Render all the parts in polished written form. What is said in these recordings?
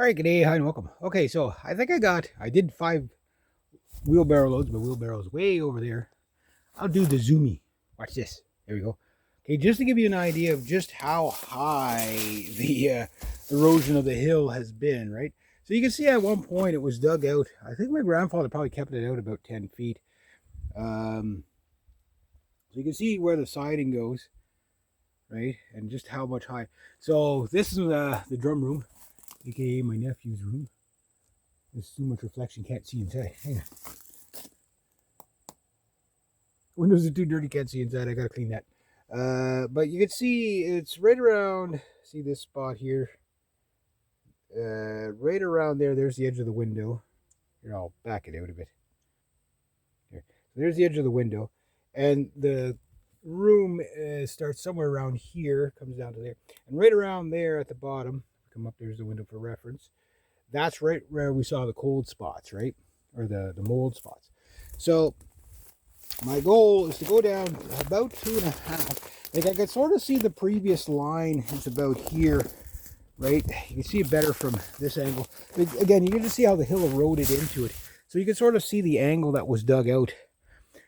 All right, good day, hi, and welcome. Okay, so I did 5 wheelbarrow loads. My wheelbarrow's way over there. I'll do the zoomy. Watch this. There we go. Okay, just to give you an idea of just how high the erosion of the hill has been, right? So you can see at one point it was dug out. I think my grandfather probably kept it out about 10 feet. Um, so you can see where the siding goes, right? And just how much high. So this is the drum room, aka my nephew's room. There's too much reflection, can't see inside. Hang on. Windows are too dirty, can't see inside. I gotta clean that. But you can see it's right around, see this spot here? Right around there, there's the edge of the window. Here, I'll back it out a bit. Here. So there's the edge of the window. And the room starts somewhere around here, comes down to there. And right around there at the bottom, come up, there's the window for reference. That's right where we saw the cold spots, right? Or the mold spots. So my goal is to go down about 2.5. Like I could sort of see the previous line is about here, right? You can see it better from this angle. But again, you can just see how the hill eroded into it. So you can sort of see the angle that was dug out.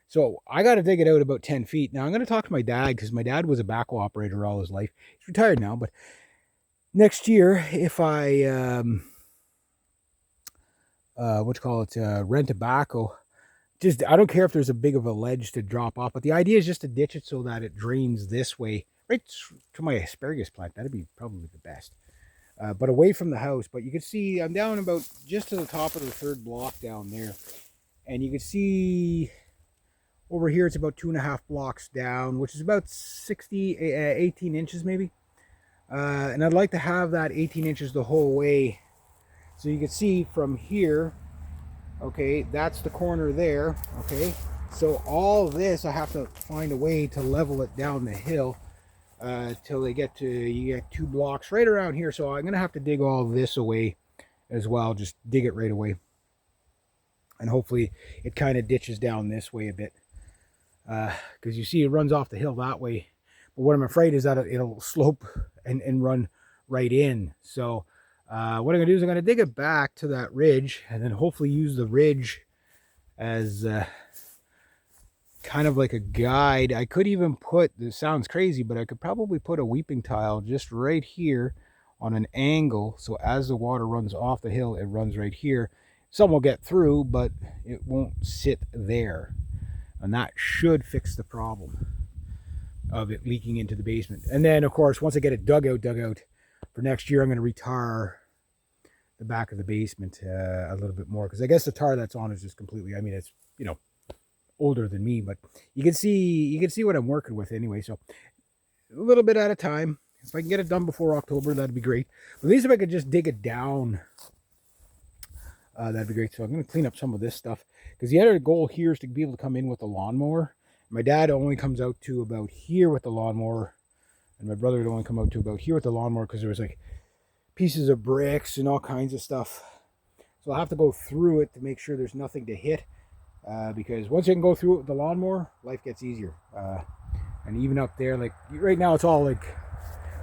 So I got to dig it out about 10 feet. Now I'm going to talk to my dad because my dad was a backhoe operator all his life. He's retired now, but next year, if I, rent a backhoe, just I don't care if there's a big of a ledge to drop off, but the idea is just to ditch it so that it drains this way, right to my asparagus plant. That'd be probably the best, but away from the house. But you can see I'm down about just to the top of the third block down there, and you can see over here it's about 2.5 blocks down, which is about 18 inches maybe. And I'd like to have that 18 inches the whole way, so you can see from here. Okay, that's the corner there. Okay, so all this I have to find a way to level it down the hill till they get to, you get 2 blocks right around here. So I'm gonna have to dig all this away as well, just dig it right away, and hopefully it kind of ditches down this way a bit, because you see it runs off the hill that way. But what I'm afraid is that it'll slope and run right in. So what I'm gonna do is I'm gonna dig it back to that ridge, and then hopefully use the ridge as kind of like a guide. I could even put, this sounds crazy, but I could probably put a weeping tile just right here on an angle, so as the water runs off the hill, it runs right here. Some will get through, but it won't sit there, and that should fix the problem of it leaking into the basement. And then of course, once I get it dug out for next year, I'm going to retar the back of the basement a little bit more, because I guess the tar that's on is just completely, I mean, it's, older than me, but you can see what I'm working with anyway. So a little bit at a time. If I can get it done before October, that'd be great. But at least if I could just dig it down, that'd be great. So I'm going to clean up some of this stuff, because the other goal here is to be able to come in with the lawnmower. My dad only comes out to about here with the lawnmower, and my brother would only come out to about here with the lawnmower, because there was like pieces of bricks and all kinds of stuff. So I'll have to go through it to make sure there's nothing to hit, because once you can go through it with the lawnmower, life gets easier. And even up there, like right now, it's all like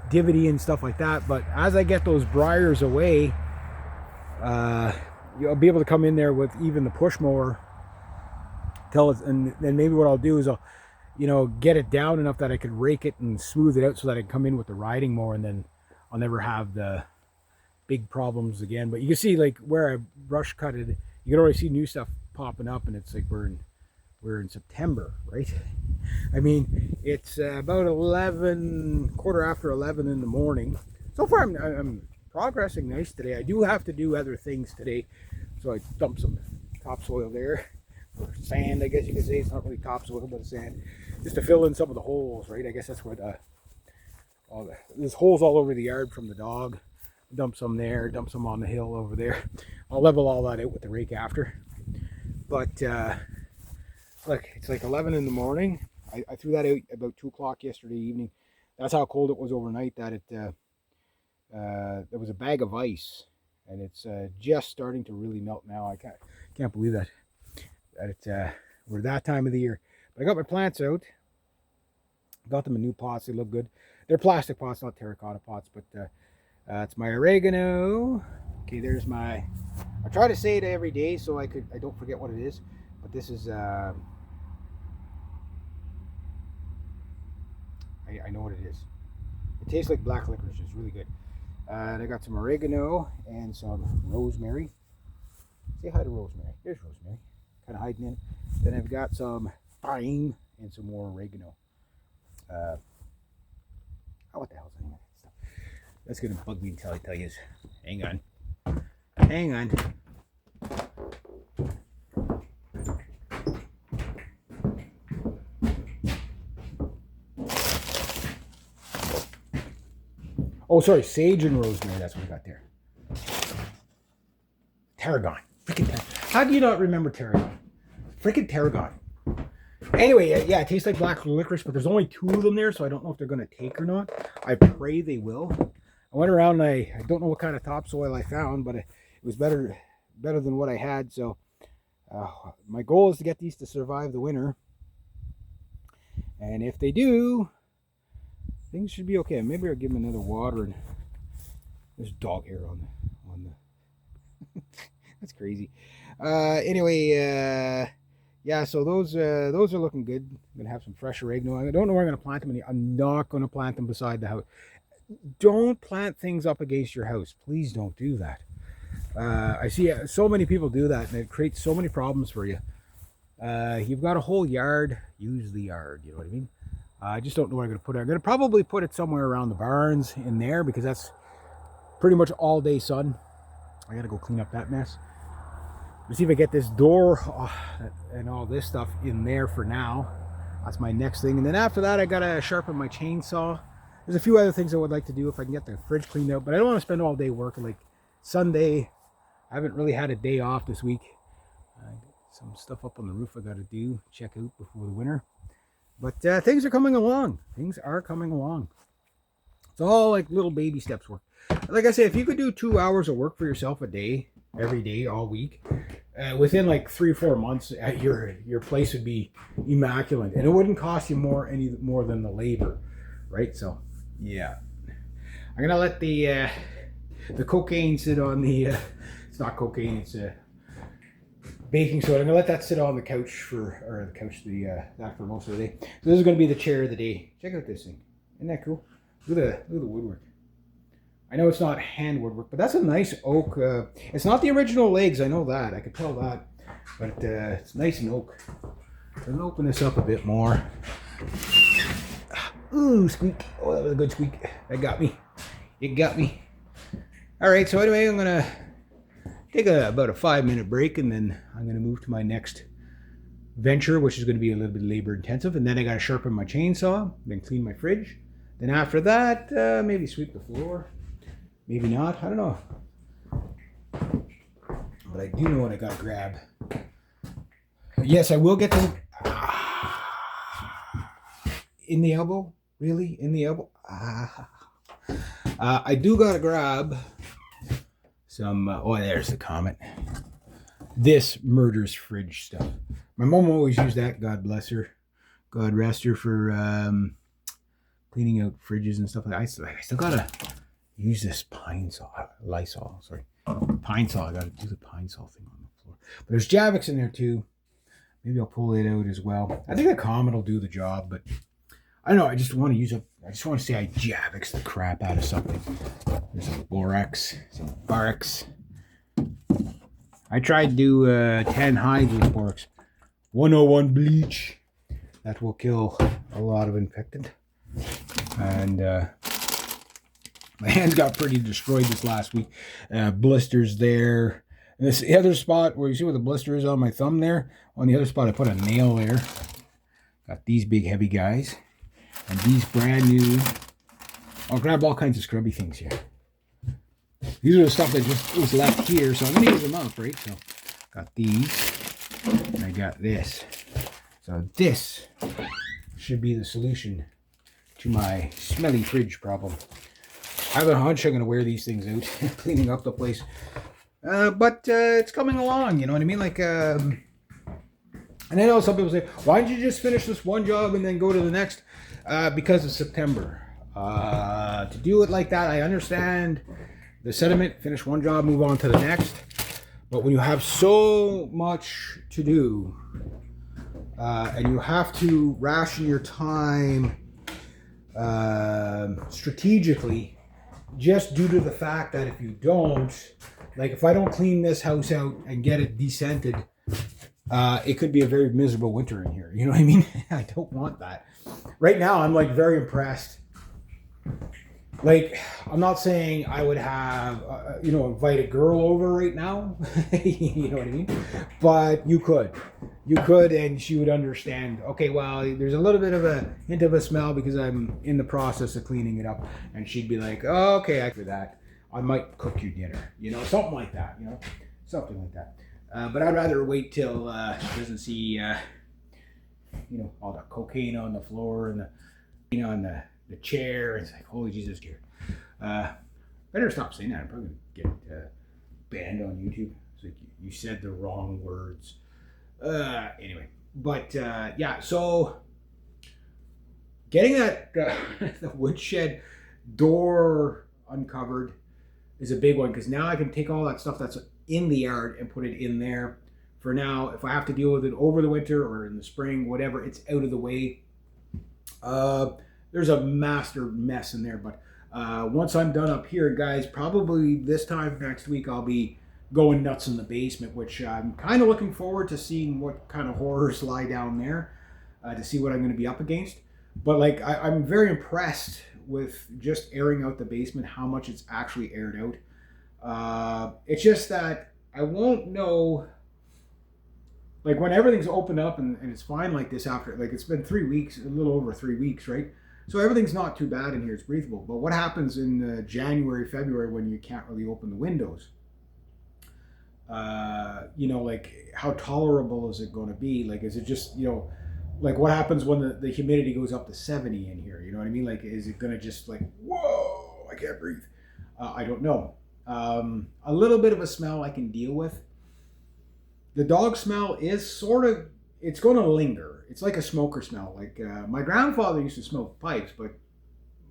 divity and stuff like that. But as I get those briars away, you'll be able to come in there with even the push mower. And then maybe what I'll do is I'll, get it down enough that I could rake it and smooth it out, so that I can come in with the riding mower, and then I'll never have the big problems again. But you can see like where I brush cut it, you can already see new stuff popping up, and it's like we're in September, right? I mean, it's about 11, quarter after 11 in the morning. So far, I'm progressing nice today. I do have to do other things today, so I dumped some topsoil there, or sand, I guess you could say. It's not really topsoil, but sand, just to fill in some of the holes, right? I guess that's what there's holes all over the yard from the dog. Dump some there, dump some on the hill over there. I'll level all that out with the rake after. But look, it's like 11 in the morning. I threw that out about 2 o'clock yesterday evening. That's how cold it was overnight, that there was a bag of ice, and it's just starting to really melt now. I can't believe that it's we're that time of the year. But I got my plants out. Got them in new pots. They look good. They're plastic pots, not terracotta pots. But it's my oregano, Okay, there's my, I try to say it every day so I don't forget what it is, but this is I know what it is. It tastes like black licorice. It's really good. And I got some oregano and some rosemary. Say hi to Rosemary. There's Rosemary, kind of hiding in. Then I've got some thyme and some more oregano. What the hell's any of that stuff? That's gonna bug me until I tell you. Hang on. Hang on. Oh, sorry, sage and rosemary. That's what I got there. Tarragon. Freaking tarragon. How do you not remember tarragon? Freaking tarragon. Anyway, yeah, it tastes like black licorice, but there's only 2 of them there, so I don't know if they're going to take or not. I pray they will. I went around and I don't know what kind of topsoil I found, but it was better than what I had. So my goal is to get these to survive the winter. And if they do, things should be okay. Maybe I'll give them another water. And there's dog hair on the that's crazy. Anyway, yeah, so those are looking good. I'm gonna have some fresh oregano. I don't know where I'm gonna plant them. I'm not gonna plant them beside the house. Don't plant things up against your house. Please don't do that. I see so many people do that, and it creates so many problems for you. You've got a whole yard. Use the yard. You know what I mean? I just don't know where I'm gonna put it. I'm gonna probably put it somewhere around the barns in there because that's pretty much all day sun. I gotta go clean up that mess. Let's see if I get this door and all this stuff in there for now. That's my next thing. And then after that, I gotta sharpen my chainsaw. There's a few other things I would like to do if I can get the fridge cleaned out, but I don't want to spend all day working. Like Sunday, I haven't really had a day off this week. Some stuff up on the roof I gotta do, check out before the winter. But things are coming along. Things are coming along. It's all like little baby steps work. Like I said, if you could do 2 hours of work for yourself a day, every day, all week, within like 3 or 4 months, your place would be immaculate, and it wouldn't cost you any more than the labor, right? So, yeah, I'm gonna let the cocaine sit on the. It's not cocaine; it's baking soda. I'm gonna let that sit on the couch that for most of the day. So this is gonna be the chair of the day. Check out this thing. Isn't that cool? Look at the woodwork. I know it's not hand woodwork, but that's a nice oak. It's not the original legs, I know that. I could tell that. But it's nice and oak. I'm gonna open this up a bit more. Ooh, squeak. Oh, that was a good squeak. That got me. It got me. Alright, so anyway, I'm gonna take about a 5-minute break, and then I'm gonna move to my next venture, which is gonna be a little bit labor intensive. And then I gotta sharpen my chainsaw, then clean my fridge. Then after that, maybe sweep the floor. Maybe not, I don't know. But I do know what I gotta grab. Yes, I will get them in the elbow. Really? In the elbow? I do gotta grab some, there's the comment. This murders fridge stuff. My mom always used that, God bless her. God rest her for cleaning out fridges and stuff like that. I still gotta use this pine saw, Lysol, sorry. Pine saw, I gotta do the pine saw thing on the floor. But there's Javix in there too. Maybe I'll pull it out as well. I think the Comet will do the job, but I don't know, I just want to say I Javix the crap out of something. There's some borax, some Barex. I tried to do 10 hides with borax. 101 bleach. That will kill a lot of infected. And my hands got pretty destroyed this last week. Blisters there. And this the other spot where you see where the blister is on my thumb there. On the other spot, I put a nail there. Got these big heavy guys. And these brand new. I'll grab all kinds of scrubby things here. These are the stuff that just was left here. So I'm going to use them up, right? So got these. And I got this. So this should be the solution to my smelly fridge problem. I have a hunch I'm going to wear these things out, cleaning up the place. But it's coming along, you know what I mean? Like, and I know some people say, why don't you just finish this one job and then go to the next? Because of September. To do it like that, I understand the sediment, finish one job, move on to the next. But when you have so much to do, and you have to ration your time strategically, just due to the fact that if you don't, like if I don't clean this house out and get it descented, it could be a very miserable winter in here. You know what I mean? I don't want that. Right now, I'm like very impressed. Like, I'm not saying I would have, invite a girl over right now. You know what I mean? But you could. You could, and she would understand, okay, well, there's a little bit of a hint of a smell because I'm in the process of cleaning it up. And she'd be like, oh, okay, after that, I might cook you dinner. Something like that, something like that. But I'd rather wait till she doesn't see, all the cocaine on the floor and on the chair. It's like, holy Jesus, dear. Better stop saying that. I'm probably going to get banned on YouTube. It's like you said the wrong words. Anyway, but so getting that the woodshed door uncovered is a big one, because now I can take all that stuff that's in the yard and put it in there. For now, if I have to deal with it over the winter or in the spring, whatever, it's out of the way. There's a master mess in there, but once I'm done up here, guys, probably this time next week I'll be going nuts in the basement, which I'm kind of looking forward to seeing what kind of horrors lie down there, to see what I'm going to be up against. But like, I'm very impressed with just airing out the basement, how much it's actually aired out. It's just that I won't know, like when everything's opened up and it's fine like this after, like it's been 3 weeks, a little over 3 weeks, right? So everything's not too bad in here, it's breathable. But what happens in January, February when you can't really open the windows? Like how tolerable is it going to be? Like, is it just, like what happens when the humidity goes up to 70 in here? You know what I mean? Like, is it going to just like, whoa, I can't breathe? I don't know. A little bit of a smell I can deal with. The dog smell is sort of, it's going to linger. It's like a smoker smell. Like my grandfather used to smoke pipes, but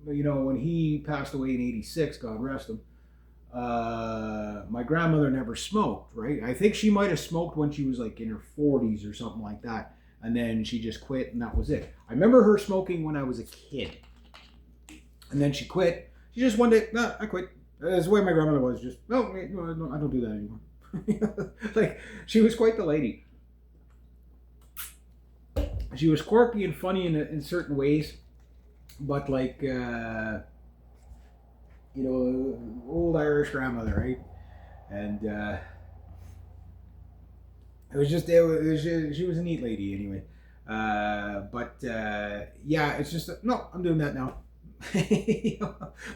when he passed away in '86, God rest him, my grandmother never smoked, right? I think she might have smoked when she was like in her 40s or something like that. And then she just quit and that was it. I remember her smoking when I was a kid. And then she quit. She just one day, I quit. That's the way my grandmother was. Just, no, I don't do that anymore. Like, she was quite the lady. She was quirky and funny in certain ways. But like, old Irish grandmother, right? And she was a neat lady anyway. It's just no, I'm doing that now.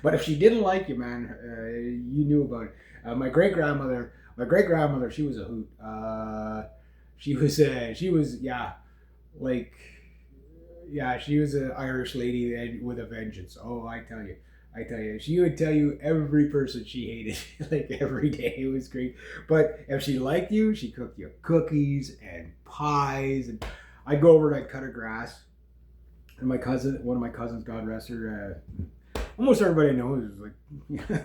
But if she didn't like you, man, you knew about it. My great grandmother, she was a hoot. She was an Irish lady with a vengeance. Oh, I tell you, she would tell you every person she hated, like every day. It was great. But if she liked you, she cooked you cookies and pies. And I'd go over and I'd cut her grass. And one of my cousins, God rest her, almost everybody knows. Like,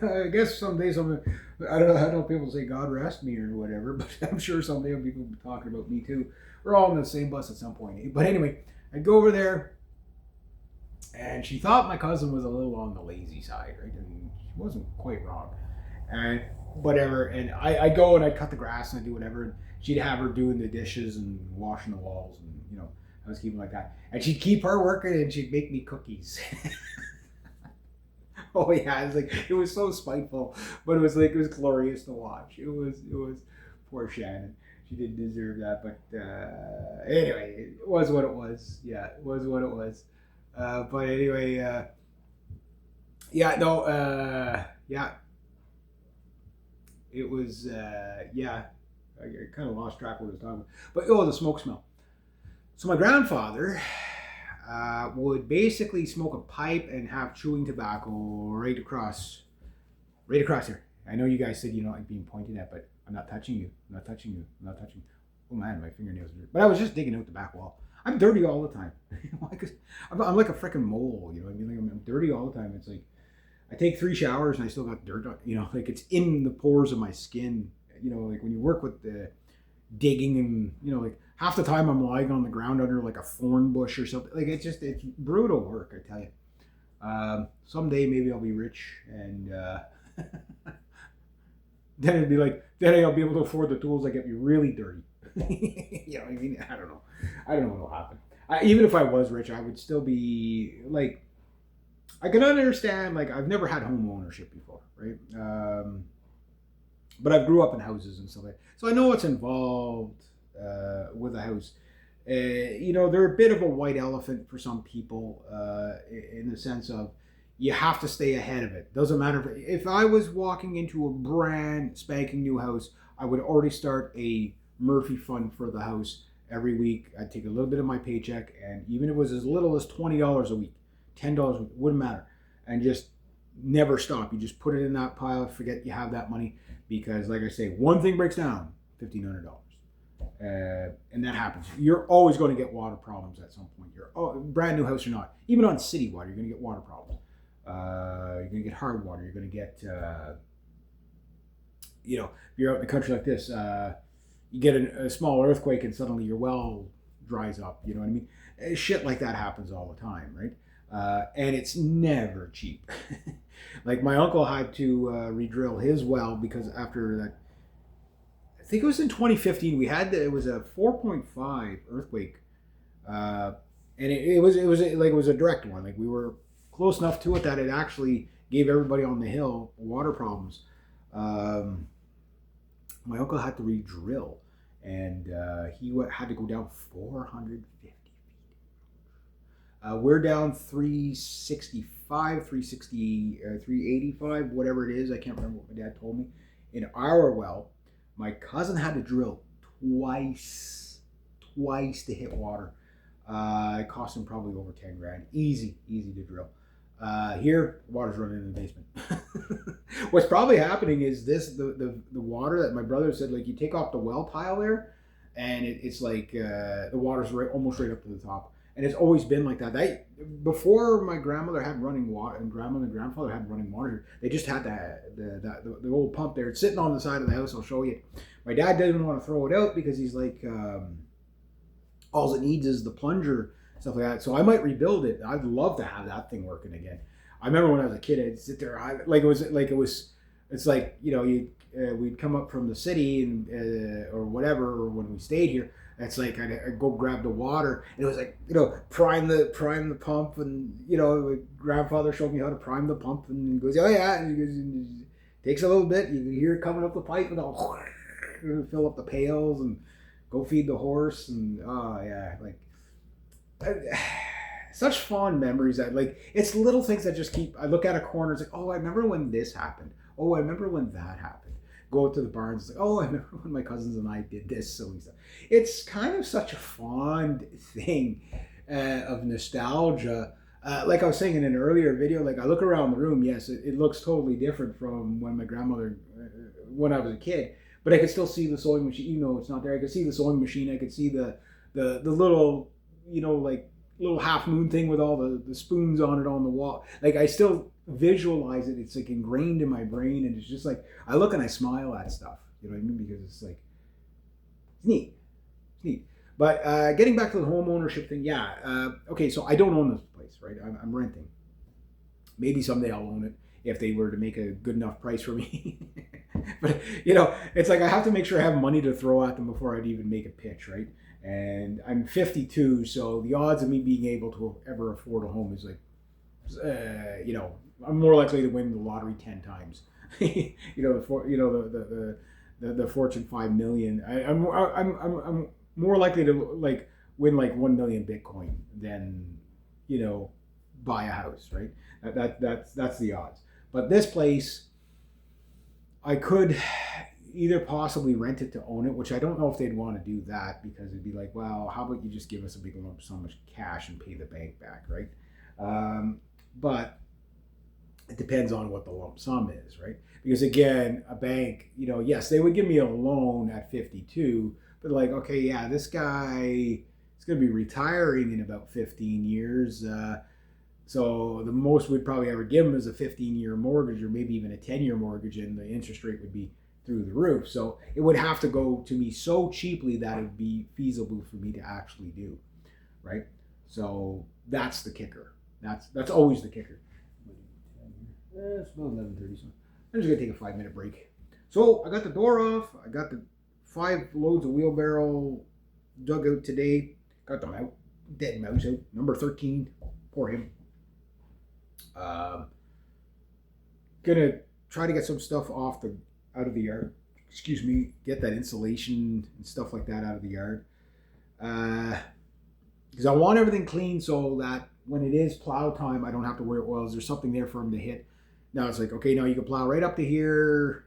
I guess someday, I don't know if people say God rest me or whatever, but I'm sure someday people will be talking about me too. We're all on the same bus at some point. But anyway, I'd go over there. And she thought my cousin was a little on the lazy side, right? And she wasn't quite wrong. And whatever. And I go and I cut the grass and I do whatever. And she'd have her doing the dishes and washing the walls and, housekeeping like that. And she'd keep her working and she'd make me cookies. Oh yeah, it was so spiteful, but it was glorious to watch. It was poor Shannon. She didn't deserve that, but anyway, it was what it was. Yeah, it was what it was. But anyway, it was, I kind of lost track of what I was talking about. But, the smoke smell. So my grandfather would basically smoke a pipe and have chewing tobacco right across here. I know you guys said you don't like being pointed at, but I'm not touching you. I'm not touching you. Oh man, my fingernails are dirty. But I was just digging out the back wall. I'm dirty all the time. I'm like a freaking mole, you know what I mean? Like I'm dirty all the time. It's like, I take 3 showers and I still got dirt on, like it's in the pores of my skin. Like when you work with the digging and, like half the time I'm lying on the ground under like a thorn bush or something. Like it's brutal work, I tell you. Someday maybe I'll be rich and then it'd be like, then I'll be able to afford the tools that get me really dirty. You know what I mean? I don't know. I don't know what'll happen. Even if I was rich, I would still be like, I can understand, like, I've never had home ownership before, right? But I grew up in houses and stuff like that. So I know what's involved with a house. They're a bit of a white elephant for some people in the sense of you have to stay ahead of it. Doesn't matter if I was walking into a brand spanking new house, I would already start a Murphy fund for the house every week. I'd take a little bit of my paycheck, and even if it was as little as $20 a week, $10 a week, wouldn't matter, and just never stop. You just put it in that pile, forget you have that money, because like I say, one thing breaks down, $1,500. And that happens. You're always going to get water problems at some point. Brand new house or not, even on city water, you're going to get water problems. You're going to get hard water. You're going to get, if you're out in the country like this, you get a small earthquake and suddenly your well dries up. You know what I mean? Shit like that happens all the time, right? And it's never cheap. Like my uncle had to re-drill his well because after that, I think it was in 2015, it was a 4.5 earthquake, and it was a direct one. Like we were close enough to it that it actually gave everybody on the hill water problems. My uncle had to re-drill, and he had to go down 450 feet. We're down 365, 360, 385, whatever it is. I can't remember what my dad told me. In our well, my cousin had to drill twice to hit water. It cost him probably over 10 grand. Easy to drill. Here, water's running in the basement. What's probably happening is the water that my brother said, like you take off the well tile there, and it's like the water's almost right up to the top. And it's always been like that. Before my grandmother had running water and grandfather had running water, they just had the old pump there. It's sitting on the side of the house. I'll show you. My dad didn't want to throw it out because he's like, all it needs is the plunger, stuff like that. So I might rebuild it. I'd love to have that thing working again. I remember when I was a kid, I'd sit there, it's like, we'd come up from the city and or whatever, or when we stayed here. It's like I'd go grab the water, and it was like prime the pump, and grandfather showed me how to prime the pump, and he goes, oh yeah, and he goes, and it takes a little bit. You can hear it coming up the pipe, and I'll fill up the pails and go feed the horse, and oh yeah, such fond memories. That it's little things that just keep. I look at a corner, it's like, oh, I remember when this happened. Oh, I remember when that happened. Go to the barns, it's like, oh, I remember when my cousins and I did this silly stuff. It's kind of such a fond thing of nostalgia. Like I was saying in an earlier video, like I look around the room, yes, it looks totally different from when my grandmother, when I was a kid, but I could still see the sewing machine, it's not there. I could see the sewing machine. I could see the little, little half moon thing with all the spoons on it on the wall. Like I still visualize it. It's like ingrained in my brain, and it's just like I look and I smile at stuff. You know what I mean? Because it's like it's neat. But getting back to the home ownership thing, yeah. Okay, so I don't own this place, right? I'm renting. Maybe someday I'll own it if they were to make a good enough price for me. But it's like I have to make sure I have money to throw at them before I'd even make a pitch, right? And I'm 52, so the odds of me being able to ever afford a home is like, I'm more likely to win the lottery 10 times. The Fortune 5 million. I'm more likely to win 1 million Bitcoin than buy a house, right? That's the odds. But this place, I could either possibly rent it to own it, which I don't know if they'd want to do that, because it'd be like, well, how about you just give us a big lump sum of cash and pay the bank back, right? But it depends on what the lump sum is, right? Because again, a bank, yes, they would give me a loan at 52, but okay, yeah, this guy is going to be retiring in about 15 years. So the most we'd probably ever give them is a 15-year mortgage, or maybe even a 10-year mortgage, and the interest rate would be through the roof. So it would have to go to me so cheaply that it would be feasible for me to actually do, right? So that's the kicker. That's always the kicker. It's about 11:30, so I'm just gonna take a 5-minute break. So I got the door off. I got the 5 loads of wheelbarrow dug out today. Got them out. Dead mouse out. Number 13. Poor him. Gonna try to get some stuff out of the yard. Excuse me. Get that insulation and stuff like that out of the yard. Because I want everything clean so that when it is plow time, I don't have to worry, well, is there something there for him to hit? Now it's like, okay, now you can plow right up to here.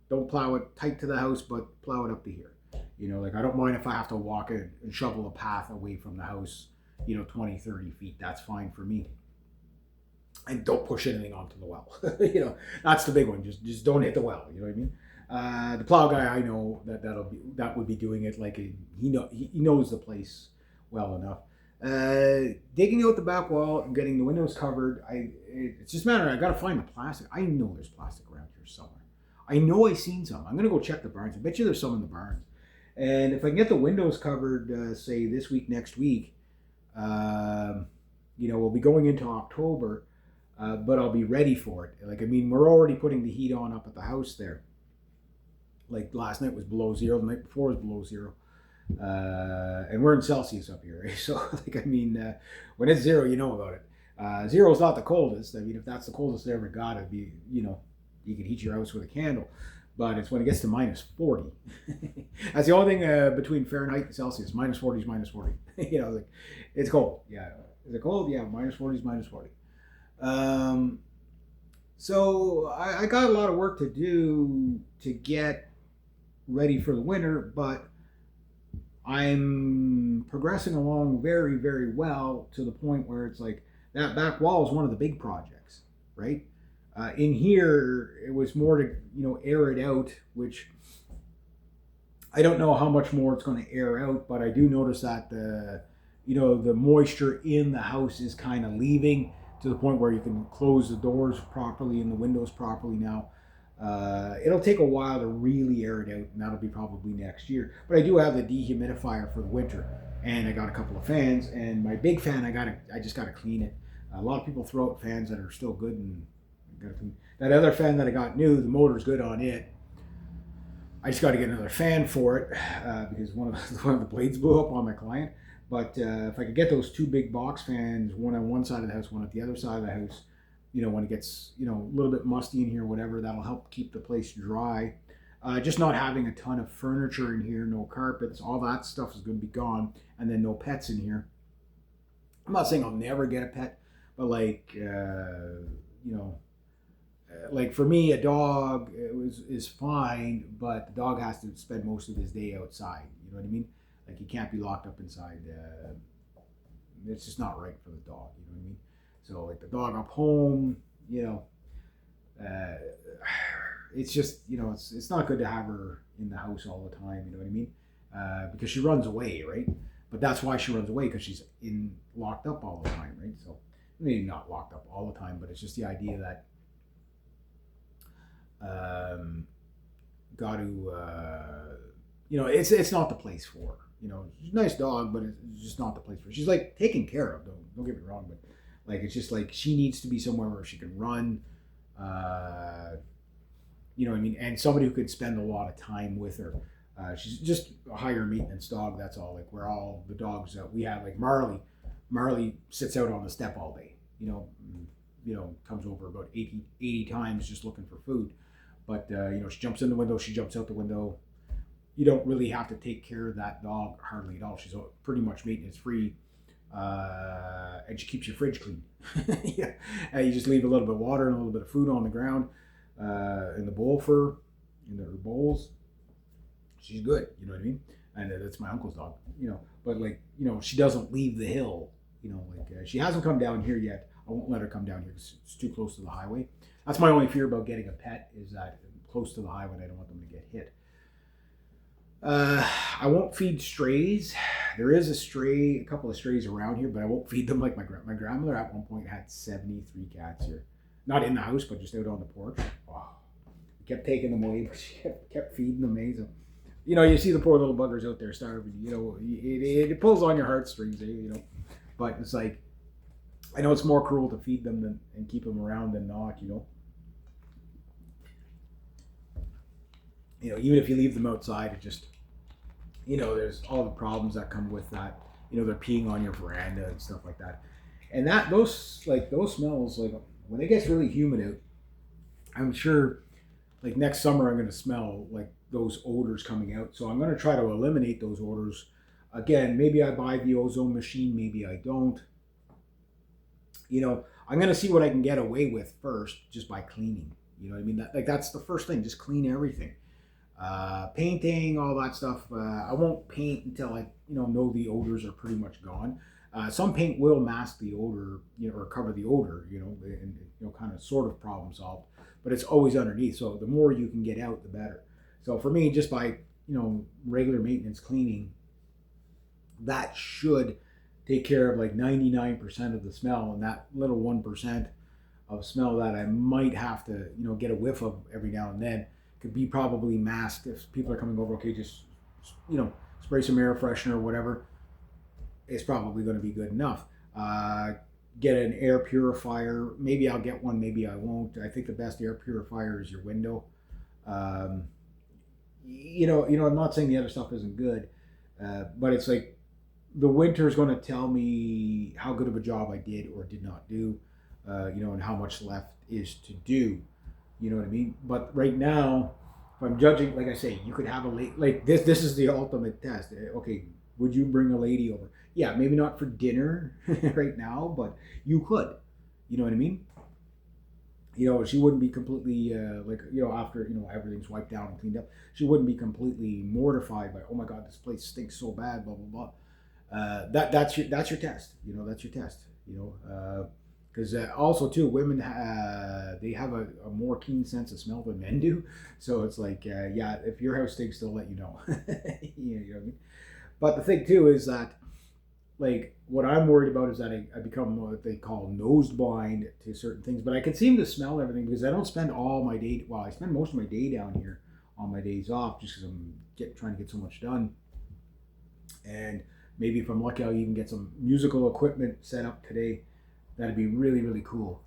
Don't plow it tight to the house, but plow it up to here. Like I don't mind if I have to walk it and shovel a path away from the house, 20, 30 feet. That's fine for me. And don't push anything onto the well. That's the big one. Just don't hit the well. You know what I mean? The plow guy, I know that would be doing it like he knows the place well enough. Digging out the back wall and getting the windows covered. It's just a matter. I got to find the plastic. I know there's plastic around here somewhere. I know I've seen some. I'm gonna go check the barns. I bet you there's some in the barns. And if I can get the windows covered, say this week, next week, we'll be going into October, but I'll be ready for it. We're already putting the heat on up at the house there. Like last night was below zero. The night before was below zero. And we're in Celsius up here, right? So when it's zero, you know about it. Zero is not the coldest. If that's the coldest they ever got, it'd be, you can heat your house with a candle. But it's when it gets to minus 40. That's the only thing between Fahrenheit and Celsius. Minus 40 is minus 40. It's cold. Yeah. Is it cold? Yeah. Minus 40 is minus 40. So I got a lot of work to do to get ready for the winter, but I'm progressing along very, very well to the point where it's like that back wall is one of the big projects, right? In here, it was more to, air it out, which I don't know how much more it's going to air out, but I do notice that the moisture in the house is kind of leaving to the point where you can close the doors properly and the windows properly now. It'll take a while to really air it out, and that'll be probably next year. But I do have the dehumidifier for the winter, and I got a couple of fans, and my big fan, I just got to clean it. A lot of people throw out fans that are still good, and that other fan that I got new, the motor's good on it. I just got to get another fan for it because one of the blades blew up on my client. But if I could get those 2 big box fans, one on one side of the house, one at the other side of the house, when it gets a little bit musty in here, whatever, that'll help keep the place dry. Just not having a ton of furniture in here, no carpets, all that stuff is going to be gone, and then no pets in here. I'm not saying I'll never get a pet, but like for me, a dog is fine, but the dog has to spend most of his day outside. You know what I mean? Like he can't be locked up inside. It's just not right for the dog. You know what I mean? So like the dog up home, it's just it's not good to have her in the house all the time. You know what I mean? Because she runs away, right? But that's why she runs away, because she's locked up all the time, right? So maybe not locked up all the time, but it's just the idea that got to it's not the place for her. She's a nice dog, but it's just not the place for her. She's like taken care of, don't get me wrong, but like it's just like she needs to be somewhere where she can run, what I mean, and somebody who could spend a lot of time with her. She's just a higher maintenance dog, that's all. Like where all the dogs that we have, like Marley sits out on the step all day, comes over about 80 times just looking for food. But, she jumps in the window, she jumps out the window. You don't really have to take care of that dog hardly at all. She's pretty much maintenance free. And she keeps your fridge clean. Yeah. You just leave a little bit of water and a little bit of food on the ground in the bowl in her bowls. She's good, you know what I mean? And that's my uncle's dog, But she doesn't leave the hill, she hasn't come down here yet. I won't let her come down here because it's too close to the highway. That's my only fear about getting a pet, is that close to the highway, I don't want them to get hit. I won't feed strays. There is a couple of strays around here, but I won't feed them like my grandmother at one point had 73 cats here. Not in the house, but just out on the porch. Oh, we kept taking them away, but she kept feeding them. Amazing. You know, you see the poor little buggers out there starving. You know, it pulls on your heartstrings. You know, but it's like, I know it's more cruel to feed them and keep them around than not. You know, even if you leave them outside, it just, you know, there's all the problems that come with that. You know, they're peeing on your veranda and stuff like that. And those smells, like when it gets really humid out, I'm sure like next summer I'm going to smell like those odors coming out. So I'm going to try to eliminate those odors. Again, maybe I buy the ozone machine, maybe I don't. You know, I'm going to see what I can get away with first just by cleaning. You know what I mean? That's the first thing, just clean everything. Painting, all that stuff. I won't paint until I know the odors are pretty much gone. Some paint will mask the odor, you know, or cover the odor, you know, and kind of sort of problem solved. But it's always underneath, so the more you can get out, the better. So for me, just by regular maintenance cleaning, that should take care of like 99% of the smell, and that little 1% of smell that I might have to get a whiff of every now and then could be probably masked if people are coming over. Okay, just spray some air freshener or whatever. It's probably going to be good enough. Get an air purifier. Maybe I'll get one. Maybe I won't. I think the best air purifier is your window. I'm not saying the other stuff isn't good, but it's like the winter is going to tell me how good of a job I did or did not do, and how much left is to do. You know what I mean? But right now, if I'm judging, like I say, you could have a lady like this. This is the ultimate test. Okay, would you bring a lady over? Yeah, maybe not for dinner right now, but you could. You know what I mean? She wouldn't be completely after everything's wiped down and cleaned up. She wouldn't be completely mortified by, oh my God, this place stinks so bad, blah blah blah. That's your test. That's your test. Because also too, women they have a more keen sense of smell than men do. So it's like, if your house stinks, they'll let you know. You know what I mean? But the thing too is that, like, what I'm worried about is that I become what they call nose blind to certain things. But I can seem to smell everything because I don't spend all my day. Well, I spend most of my day down here on my days off just because I'm trying to get so much done. And maybe if I'm lucky, I'll even get some musical equipment set up today. That'd be really, really cool.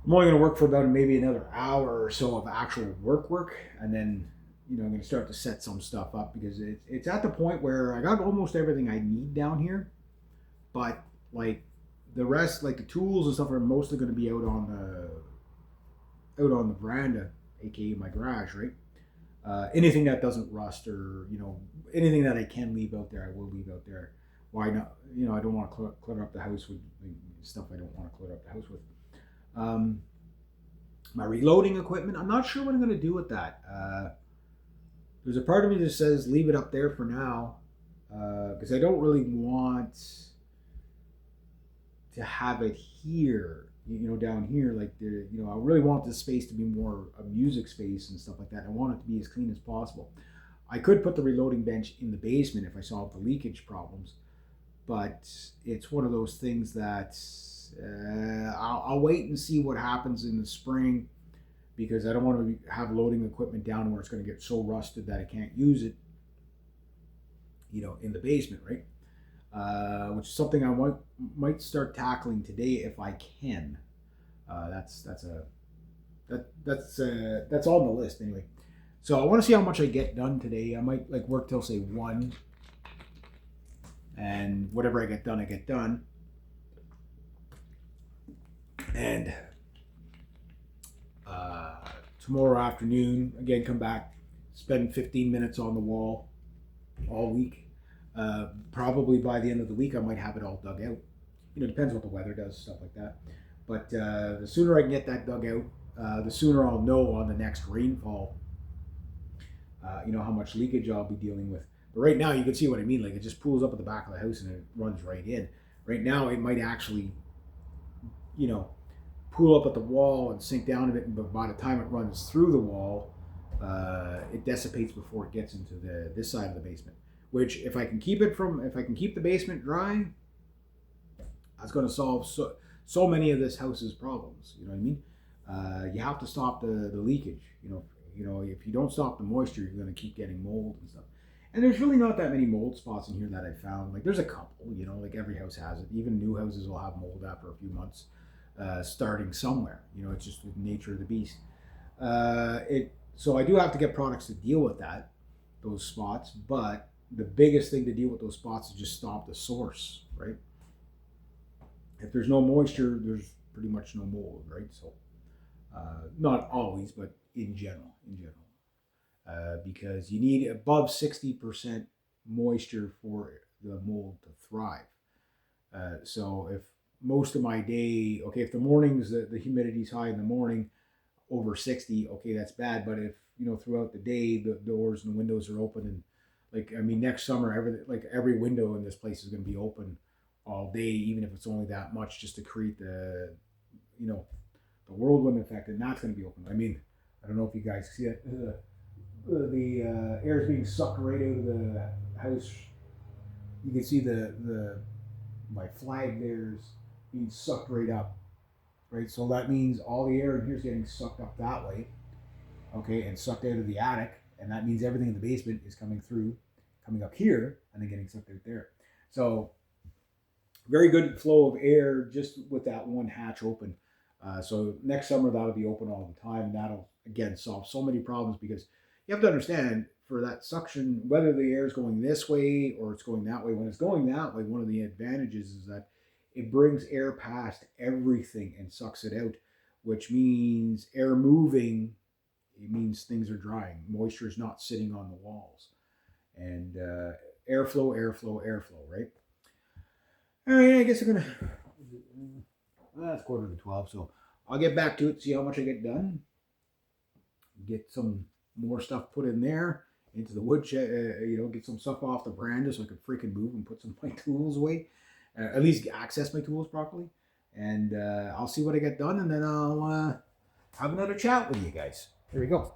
I'm only going to work for about maybe another hour or so of actual work, and then I'm going to start to set some stuff up because it's at the point where I got almost everything I need down here, but like the rest, like the tools and stuff, are mostly going to be out on the veranda, aka my garage, right? Anything that doesn't rust or anything that I can leave out there, I will leave out there. Why not? I don't want to clutter up the house with stuff I don't want to clutter up the house with. My reloading equipment, I'm not sure what I'm going to do with that. There's a part of me that says leave it up there for now, because I don't really want to have it here, down here. Like, I really want this space to be more a music space and stuff like that. I want it to be as clean as possible. I could put the reloading bench in the basement if I solve the leakage problems, but it's one of those things that I'll wait and see what happens in the spring, because I don't want to have loading equipment down where it's going to get so rusted that I can't use it, in the basement, right? Which is something I might start tackling today if I can. That's on the list anyway. So I want to see how much I get done today. I might work till say 1, and whatever I get done. And tomorrow afternoon, again, come back, spend 15 minutes on the wall all week. Probably by the end of the week, I might have it all dug out. Depends what the weather does, stuff like that. But the sooner I can get that dug out, the sooner I'll know on the next rainfall, how much leakage I'll be dealing with. But right now, you can see what I mean. Like, it just pools up at the back of the house and it runs right in. Right now, it might actually, pool up at the wall and sink down a bit, but by the time it runs through the wall, it dissipates before it gets into this side of the basement. Which, if I can keep the basement dry, that's going to solve so many of this house's problems. You know what I mean? You have to stop the leakage. If you don't stop the moisture, you're going to keep getting mold and stuff. And there's really not that many mold spots in here that I found. Like, there's a couple. Like every house has it. Even new houses will have mold after a few months, starting somewhere. It's just the nature of the beast. So I do have to get products to deal with those spots. But the biggest thing to deal with those spots is just stop the source, right? If there's no moisture, there's pretty much no mold, right? So, not always, but in general. Because you need above 60% moisture for the mold to thrive. So if most of my day, okay, if the mornings, the humidity's high in the morning, over 60, okay, that's bad. But if, throughout the day, the doors and the windows are open, and next summer, every window in this place is going to be open all day, even if it's only that much, just to create the whirlwind effect, and that's going to be open. I don't know if you guys see it. The air is being sucked right out of the house. You can see my flag there is being sucked right up, right? So that means all the air in here is getting sucked up that way, okay, and sucked out of the attic, and that means everything in the basement is coming up here, and then getting sucked out there. So very good flow of air just with that one hatch open. So next summer that'll be open all the time. That'll again solve so many problems, because you have to understand, for that suction, whether the air is going this way or it's going that way. When it's going that way, one of the advantages is that it brings air past everything and sucks it out, which means air moving. It means things are drying. Moisture is not sitting on the walls, and airflow, right? All right, I guess I'm gonna. That's 11:45, so I'll get back to it. See how much I get done. Get some more stuff put in there into the woodshed. Get some stuff off the veranda so I can freaking move and put some of my tools away. At least access my tools properly. And I'll see what I get done, and then I'll have another chat with you guys. Here we go.